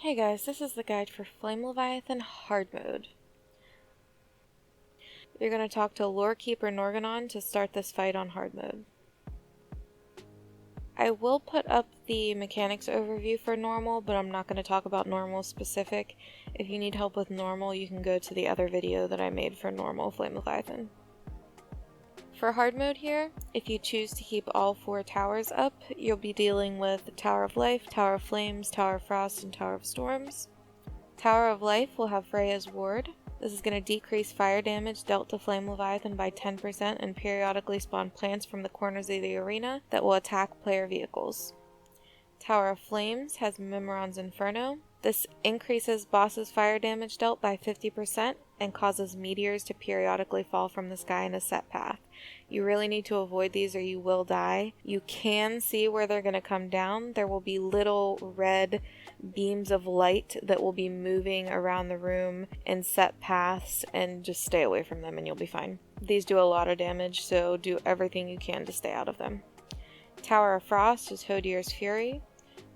Hey guys, this is the guide for Flame Leviathan Hard Mode. You're going to talk to Lore Keeper Norganon to start this fight on Hard Mode. I will put up the mechanics overview for normal, but I'm not going to talk about normal specific. If you need help with normal, you can go to the other video that I made for normal Flame Leviathan. For hard mode here, if you choose to keep all 4 towers up, you'll be dealing with Tower of Life, Tower of Flames, Tower of Frost, and Tower of Storms. Tower of Life will have Freya's Ward. This is going to decrease fire damage dealt to Flame Leviathan by 10% and periodically spawn plants from the corners of the arena that will attack player vehicles. Tower of Flames has Mimiron's Inferno. This increases boss's fire damage dealt by 50% and causes meteors to periodically fall from the sky in a set path. You really need to avoid these or you will die. You can see where they're going to come down. There will be little red beams of light that will be moving around the room in set paths, and just stay away from them and you'll be fine. These do a lot of damage, so do everything you can to stay out of them. Tower of Frost is Hodier's Fury.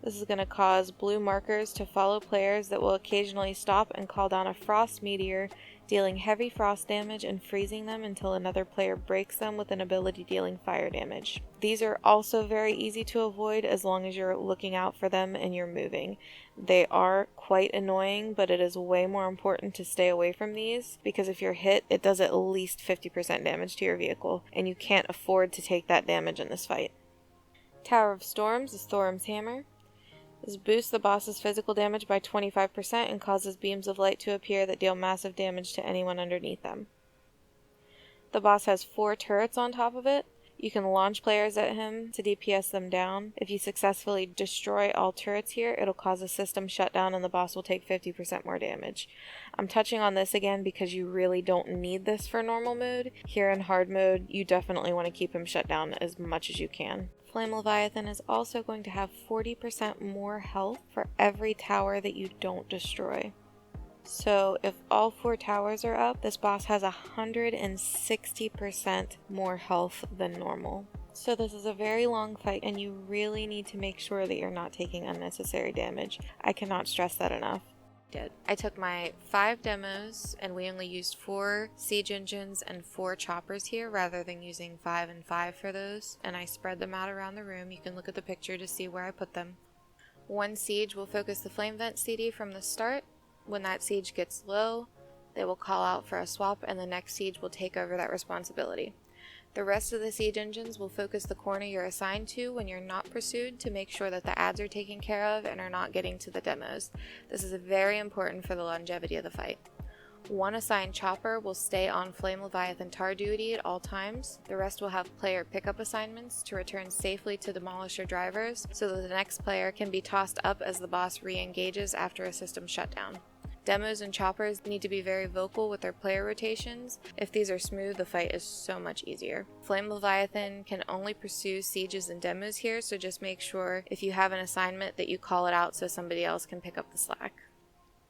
This is going to cause blue markers to follow players that will occasionally stop and call down a frost meteor, dealing heavy frost damage and freezing them until another player breaks them with an ability dealing fire damage. These are also very easy to avoid as long as you're looking out for them and you're moving. They are quite annoying, but it is way more important to stay away from these because if you're hit, it does at least 50% damage to your vehicle, and you can't afford to take that damage in this fight. Tower of Storms is Thorum's Hammer. This boosts the boss's physical damage by 25% and causes beams of light to appear that deal massive damage to anyone underneath them. The boss has 4 turrets on top of it. You can launch players at him to DPS them down. If you successfully destroy all turrets here, it'll cause a system shutdown and the boss will take 50% more damage. I'm touching on this again because you really don't need this for normal mode. Here in hard mode, you definitely want to keep him shut down as much as you can. Flame Leviathan is also going to have 40% more health for every tower that you don't destroy. So if all 4 towers are up, this boss has 160% more health than normal. So this is a very long fight and you really need to make sure that you're not taking unnecessary damage. I cannot stress that enough. I took my 5 demos and we only used 4 siege engines and 4 choppers here rather than using 5 and 5 for those, and I spread them out around the room. You can look at the picture to see where I put them. One siege will focus the flame vent CD from the start. When that siege gets low, they will call out for a swap and the next siege will take over that responsibility. The rest of the siege engines will focus the corner you're assigned to when you're not pursued to make sure that the ads are taken care of and are not getting to the demos. This is very important for the longevity of the fight. One assigned chopper will stay on Flame Leviathan tar duty at all times. The rest will have player pickup assignments to return safely to Demolisher drivers so that the next player can be tossed up as the boss re-engages after a system shutdown. Demos and choppers need to be very vocal with their player rotations. If these are smooth, the fight is so much easier. Flame Leviathan can only pursue sieges and demos here, so just make sure if you have an assignment that you call it out so somebody else can pick up the slack.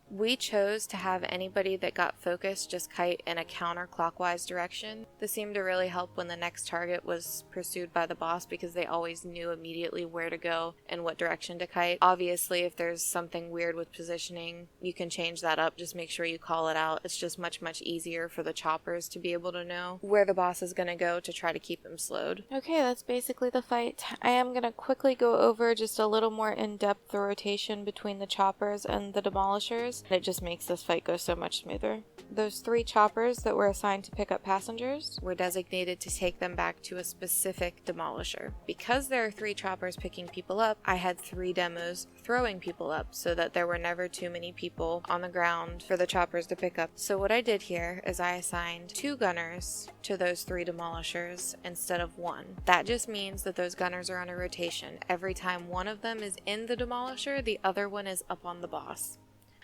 We chose to have anybody that got focused just kite in a counterclockwise direction. This seemed to really help when the next target was pursued by the boss because they always knew immediately where to go and what direction to kite. Obviously, if there's something weird with positioning, you can change that up. Just make sure you call it out. It's just much easier for the choppers to be able to know where the boss is going to go to try to keep him slowed. Okay, that's basically the fight. I am going to quickly go over just a little more in-depth the rotation between the choppers and the demolishers. It just makes this fight go so much smoother. Those 3 choppers that were assigned to pick up passengers were designated to take them back to a specific demolisher. Because there are 3 choppers picking people up, I had 3 demos throwing people up so that there were never too many people on the ground for the choppers to pick up. So what I did here is I assigned 2 gunners to those 3 demolishers instead of 1. That just means that those gunners are on a rotation. Every time one of them is in the demolisher, the other one is up on the boss.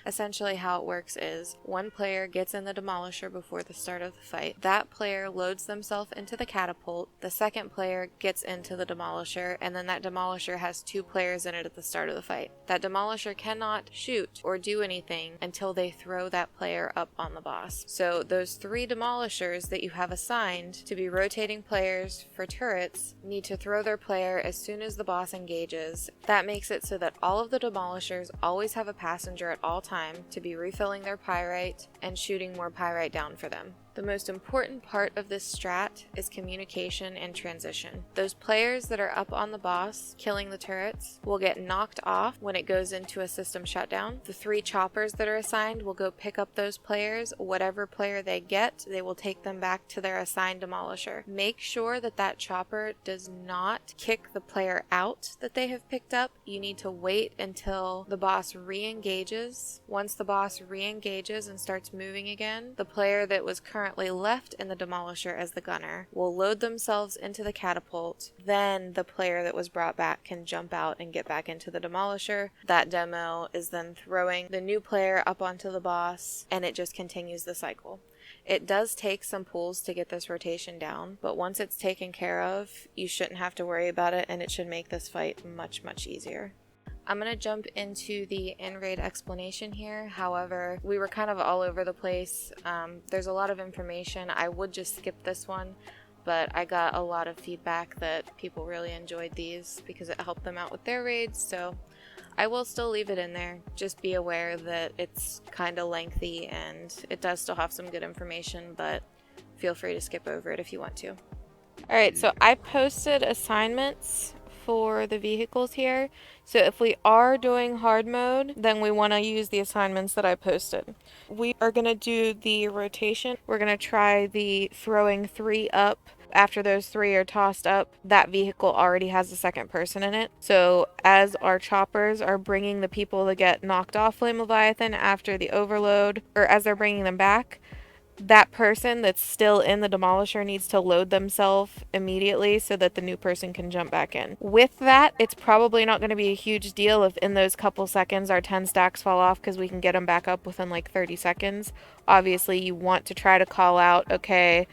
Essentially how it works is one player gets in the demolisher before the start of the fight. That player loads themselves into the catapult. The second player gets into the demolisher, and then that demolisher has 2 players in it at the start of the fight. That demolisher cannot shoot or do anything until they throw that player up on the boss. So those 3 demolishers that you have assigned to be rotating players for turrets need to throw their player as soon as the boss engages. That makes it so that all of the demolishers always have a passenger at all times to be refilling their pyrite and shooting more pyrite down for them. The most important part of this strat is communication and transition. Those players that are up on the boss killing the turrets will get knocked off when it goes into a system shutdown. The 3 choppers that are assigned will go pick up those players. Whatever player they get, they will take them back to their assigned demolisher. Make sure that that chopper does not kick the player out that they have picked up. You need to wait until the boss re-engages. Once the boss re-engages and starts moving again, the player that was currently left in the demolisher as the gunner will load themselves into the catapult. Then the player that was brought back can jump out and get back into the demolisher. That demo is then throwing the new player up onto the boss, and it just continues the cycle. It does take some pulls to get this rotation down, but once it's taken care of, you shouldn't have to worry about it, and it should make this fight much, much easier. I'm going to jump into the in-raid explanation here. However, we were kind of all over the place. There's a lot of information. I would just skip this one, but I got a lot of feedback that people really enjoyed these because it helped them out with their raids, so I will still leave it in there. Just be aware that it's kind of lengthy and it does still have some good information, but feel free to skip over it if you want to. Alright, so I posted assignments for the vehicles here. So if we are doing hard mode, then we want to use the assignments that I posted. We are going to do the rotation. We're going to try the throwing 3 up. After those 3 are tossed up, that vehicle already has a second person in it. So as our choppers are bringing the people that get knocked off Flame Leviathan after the overload, or as they're bringing them back, that person that's still in the demolisher needs to load themselves immediately so that the new person can jump back in. With that, it's probably not going to be a huge deal if in those couple seconds our 10 stacks fall off because we can get them back up within like 30 seconds. Obviously, you want to try to call out, okay,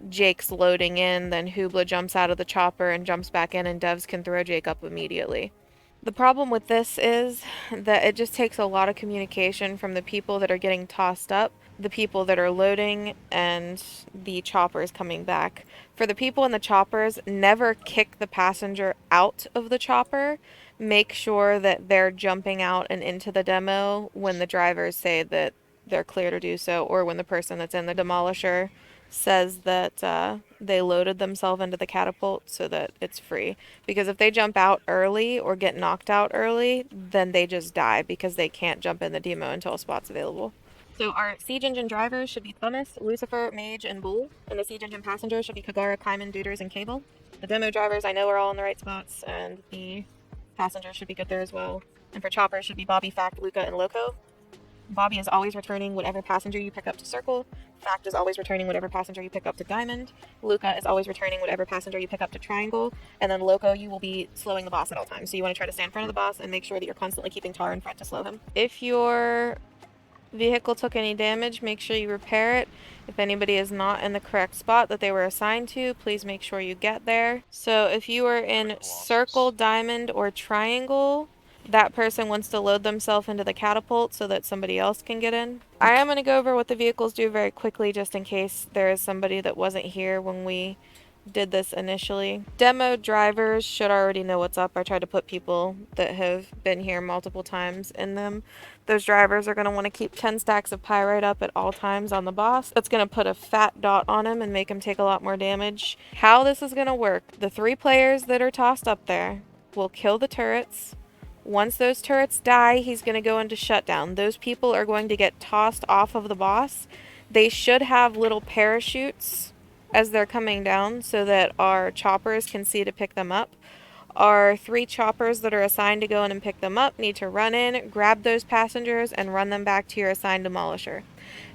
Jake's loading in, then Hubla jumps out of the chopper and jumps back in, and Devs can throw Jake up immediately. The problem with this is that it just takes a lot of communication from the people that are getting tossed up, the people that are loading, and the choppers coming back. For the people in the choppers, never kick the passenger out of the chopper. Make sure that they're jumping out and into the demo when the drivers say that they're clear to do so, or when the person that's in the demolisher says that they loaded themselves into the catapult so that it's free. Because if they jump out early or get knocked out early, then they just die because they can't jump in the demo until a spot's available. So our siege engine drivers should be Thomas, Lucifer, Mage, and Bull. And the siege engine passengers should be Kagara, Kaiman, Duders, and Cable. The demo drivers I know are all in the right spots, and the passengers should be good there as well. And for choppers should be Bobby, Fact, Luca, and Loco. Bobby is always returning whatever passenger you pick up to Circle. Fact is always returning whatever passenger you pick up to Diamond. Luca is always returning whatever passenger you pick up to Triangle. And then Loco, you will be slowing the boss at all times. So you want to try to stand in front of the boss and make sure that you're constantly keeping Tar in front to slow him. If your vehicle took any damage, make sure you repair it. If anybody is not in the correct spot that they were assigned to, please make sure you get there. So if you are in Circle, Diamond, or Triangle, that person wants to load themselves into the catapult so that somebody else can get in. I am going to go over what the vehicles do very quickly just in case there is somebody that wasn't here when we did this initially. Demo drivers should already know what's up. I tried to put people that have been here multiple times in them. Those drivers are going to want to keep 10 stacks of pyrite up at all times on the boss. That's going to put a fat dot on him and make him take a lot more damage. How this is going to work, the 3 players that are tossed up there will kill the turrets. Once those turrets die, he's going to go into shutdown. Those people are going to get tossed off of the boss. They should have little parachutes as they're coming down so that our choppers can see to pick them up. Our 3 choppers that are assigned to go in and pick them up need to run in, grab those passengers, and run them back to your assigned demolisher.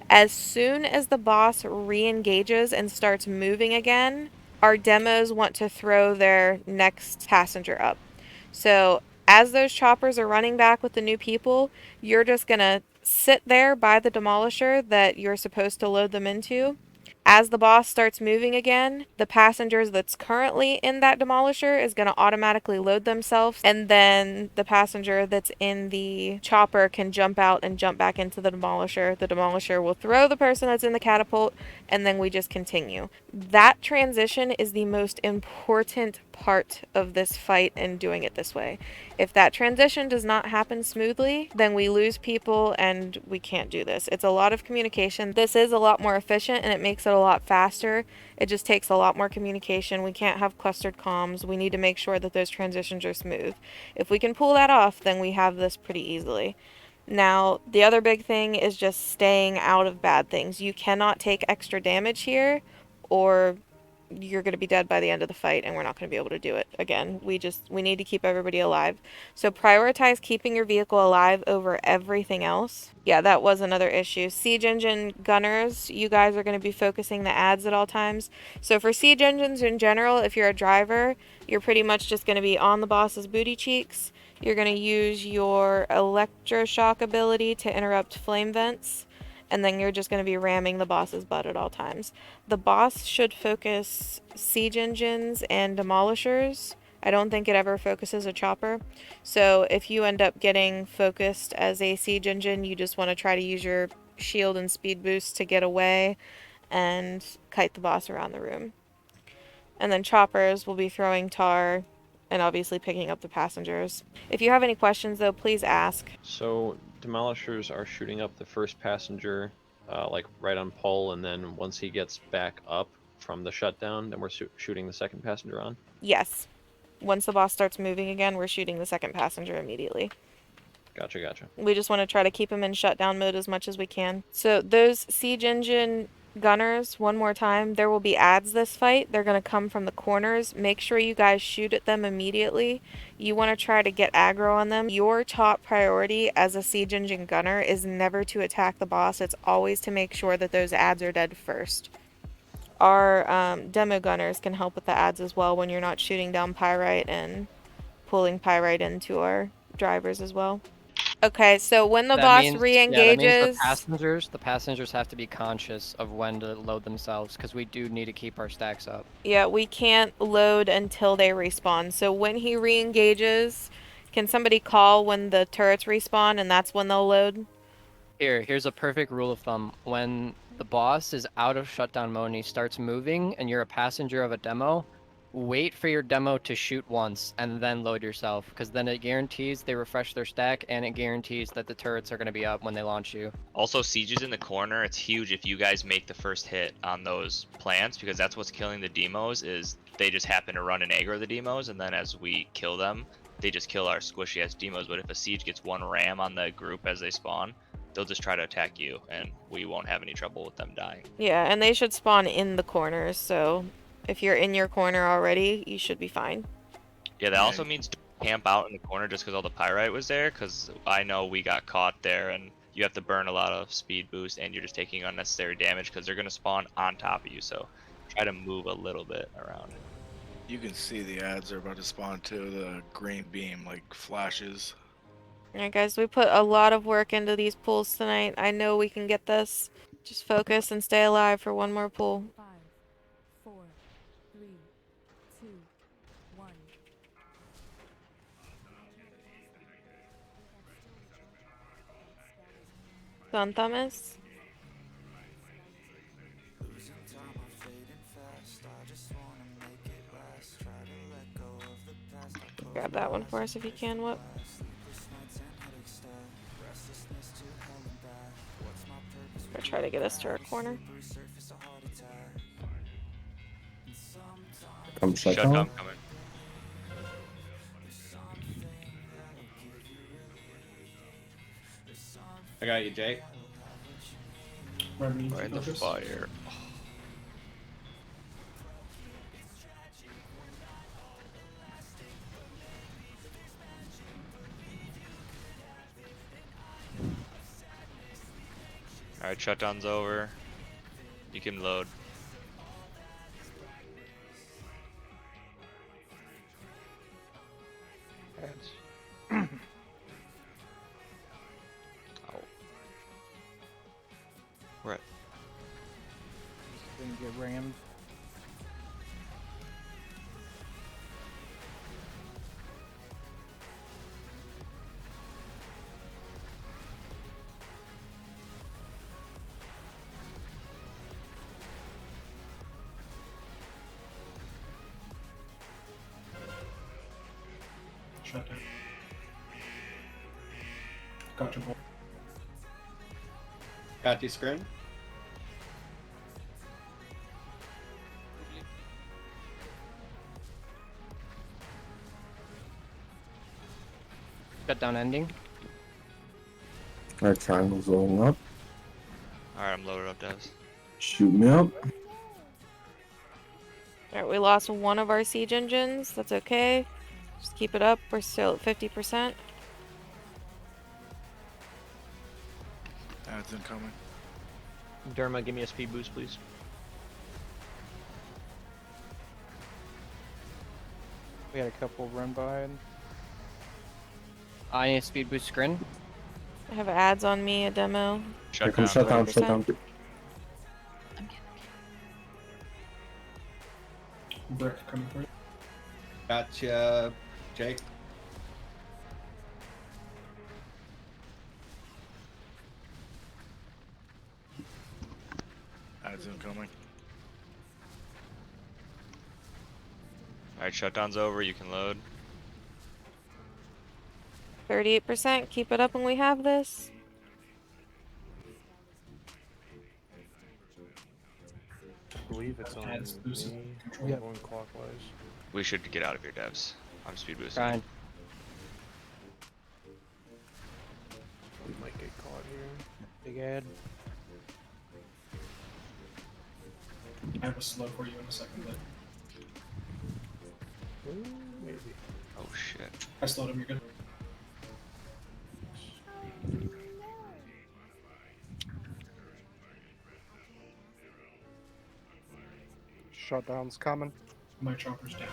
As soon as the boss re-engages and starts moving again, our demos want to throw their next passenger up. So As those choppers are running back with the new people, you're just gonna sit there by the demolisher that you're supposed to load them into. As the boss starts moving again, the passengers that's currently in that demolisher is going to automatically load themselves, and then the passenger that's in the chopper can jump out and jump back into the demolisher. The demolisher will throw the person that's in the catapult, and then we just continue. That transition is the most important part of this fight and doing it this way. If that transition does not happen smoothly, then we lose people and we can't do this. It's a lot of communication. This is a lot more efficient and it makes it a lot faster. It just takes a lot more communication. We can't have clustered comms. We need to make sure that those transitions are smooth. If we can pull that off, then we have this pretty easily. Now, the other big thing is just staying out of bad things. You cannot take extra damage here, or you're going to be dead by the end of the fight and we're not going to be able to do it again. We need to keep everybody alive. So prioritize keeping your vehicle alive over everything else. Yeah, that was another issue. Siege engine gunners, you guys are going to be focusing the ads at all times. So for siege engines in general, if you're a driver, you're pretty much just going to be on the boss's booty cheeks. You're going to use your electroshock ability to interrupt flame vents, and then you're just going to be ramming the boss's butt at all times. The boss should focus siege engines and demolishers. I don't think it ever focuses a chopper. So if you end up getting focused as a siege engine, you just want to try to use your shield and speed boost to get away and kite the boss around the room. And then choppers will be throwing tar and obviously picking up the passengers. If you have any questions though, please ask. So demolishers are shooting up the first passenger, like right on pole, and then once he gets back up from the shutdown, then we're shooting the second passenger on? Yes. Once the boss starts moving again, we're shooting the second passenger immediately. Gotcha. We just want to try to keep him in shutdown mode as much as we can. So those siege engine gunners, one more time, there will be ads this fight. They're going to come from the corners. Make sure you guys shoot at them immediately. You want to try to get aggro on them. Your top priority as a siege engine gunner is never to attack the boss. It's always to make sure that those ads are dead first. Our demo gunners can help with the ads as well when you're not shooting down pyrite and pulling pyrite into our drivers as well. Okay, so when the boss that means re-engages... the passengers have to be conscious of when to load themselves, because we do need to keep our stacks up. Yeah, we can't load until they respawn. So when he re-engages, can somebody call when the turrets respawn and that's when they'll load? Here's a perfect rule of thumb. When the boss is out of shutdown mode and he starts moving and you're a passenger of a demo, wait for your demo to shoot once and then load yourself, because then it guarantees they refresh their stack and it guarantees that the turrets are going to be up when they launch you. Also, sieges in the corner, it's huge if you guys make the first hit on those plants, because that's what's killing the demos, is they just happen to run and aggro the demos, and then as we kill them, they just kill our squishy ass demos. But if a siege gets one ram on the group as they spawn, they'll just try to attack you and we won't have any trouble with them dying. Yeah, and they should spawn in the corners, so if you're in your corner already, you should be fine. Yeah, that also means don't camp out in the corner just because all the pyrite was there, because I know we got caught there and you have to burn a lot of speed boost and you're just taking unnecessary damage because they're going to spawn on top of you, so try to move a little bit around. You can see the ads are about to spawn too. The green beam like flashes. Alright guys, we put a lot of work into these pools tonight. I know we can get this. Just focus and stay alive for one more pool. 5, 4, 3, 2, 1. Don Thomas? Grab that one for us if you can, Whoop. Or try to get us to our corner. Come Shutdown shutdown. coming. I got you, Jake. Right in the fire. Alright, shutdown's over. You can load. Ads. Right. Didn't get rammed. Shut down. Got your ball. Got your screen? Shutdown ending. Alright, triangle's rolling up. Alright, I'm loaded up, devs. Shoot me up. Alright, we lost one of our siege engines. That's okay. Just keep it up. We're still at 50%. Adds incoming. Derma, give me a speed boost, please. We had a couple run behind. I need a speed boost screen. I have ads on me, a demo. Here comes shutdown, 40%. shutdown. Brick coming through. Gotcha, Jake. Adds incoming. Alright, shutdown's over. You can load. 38%. Keep it up when we have this. I believe it's on Adds boosted me. control. Yeah. Going clockwise. We should get out of here, devs. I'm speed boosting. Grind. We might get caught here. Big ad. I have a slow for you in a second, but Ooh, maybe. Oh shit. I slowed him. You're good. Shutdown's coming. My chopper's down.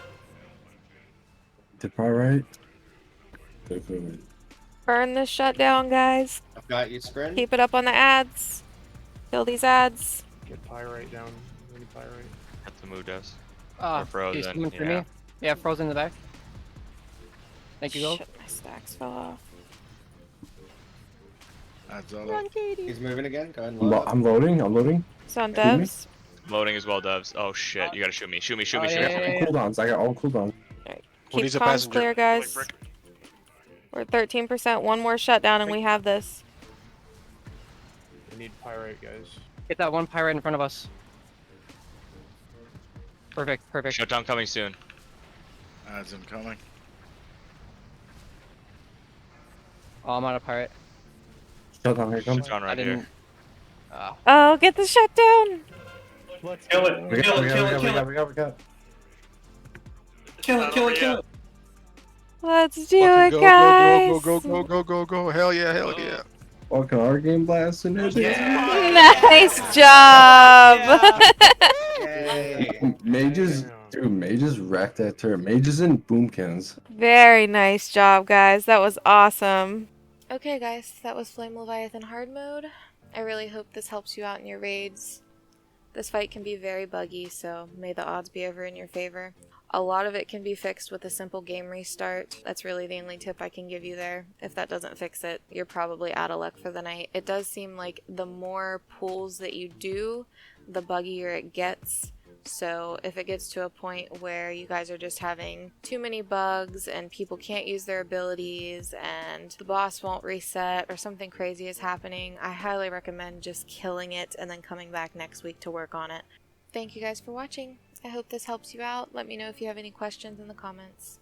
Did probably right. They're good. Burn this shutdown, guys. I've got your screen. Keep it up on the ads. Kill these ads. Get pyrite down. We need pyrite. Have to move, devs. Ah, We're frozen, he's coming for yeah. me. Yeah, frozen in the back. Thank you, Gold. Shit, my stacks fell off. Adds up. He's moving again. Go ahead and load up. I'm loading, I'm loading. It's on Shoot me. devs. Loading as well, devs. Oh shit, you gotta shoot me. Shoot me, shoot me, Oh, shoot yeah, me. yeah, shoot me. yeah. Cooldowns, I got all cooldowns. Keep needs a comms passenger? clear, guys. We're at 13%. One more shutdown and we have this. We need pyrite, guys. Get that one pyrite in front of us. Perfect, perfect. Shutdown coming soon. Adds incoming. Oh, I'm out of pirate. Shutdown, here it comes. Shutdown I right didn't. here. Oh, get the shutdown! Kill it! We Kill got, it! Kill it! Kill it! we got. Kill it! Kill it! Kill it! Let's do Fucking it, go, guys! go, go, go, go, go, go, go. Hell yeah, hell yeah. Fucking our game blast in there, dude. Nice job! Yay. Mages, Damn. dude, mages wrecked that turret. Mages and boomkins. Very nice job, guys. That was awesome. Okay, guys, that was Flame Leviathan hard mode. I really hope this helps you out in your raids. This fight can be very buggy, so may the odds be ever in your favor. A lot of it can be fixed with a simple game restart. That's really the only tip I can give you there. If that doesn't fix it, you're probably out of luck for the night. It does seem like the more pulls that you do, the buggier it gets. So if it gets to a point where you guys are just having too many bugs and people can't use their abilities and the boss won't reset or something crazy is happening, I highly recommend just killing it and then coming back next week to work on it. Thank you guys for watching. I hope this helps you out. Let me know if you have any questions in the comments.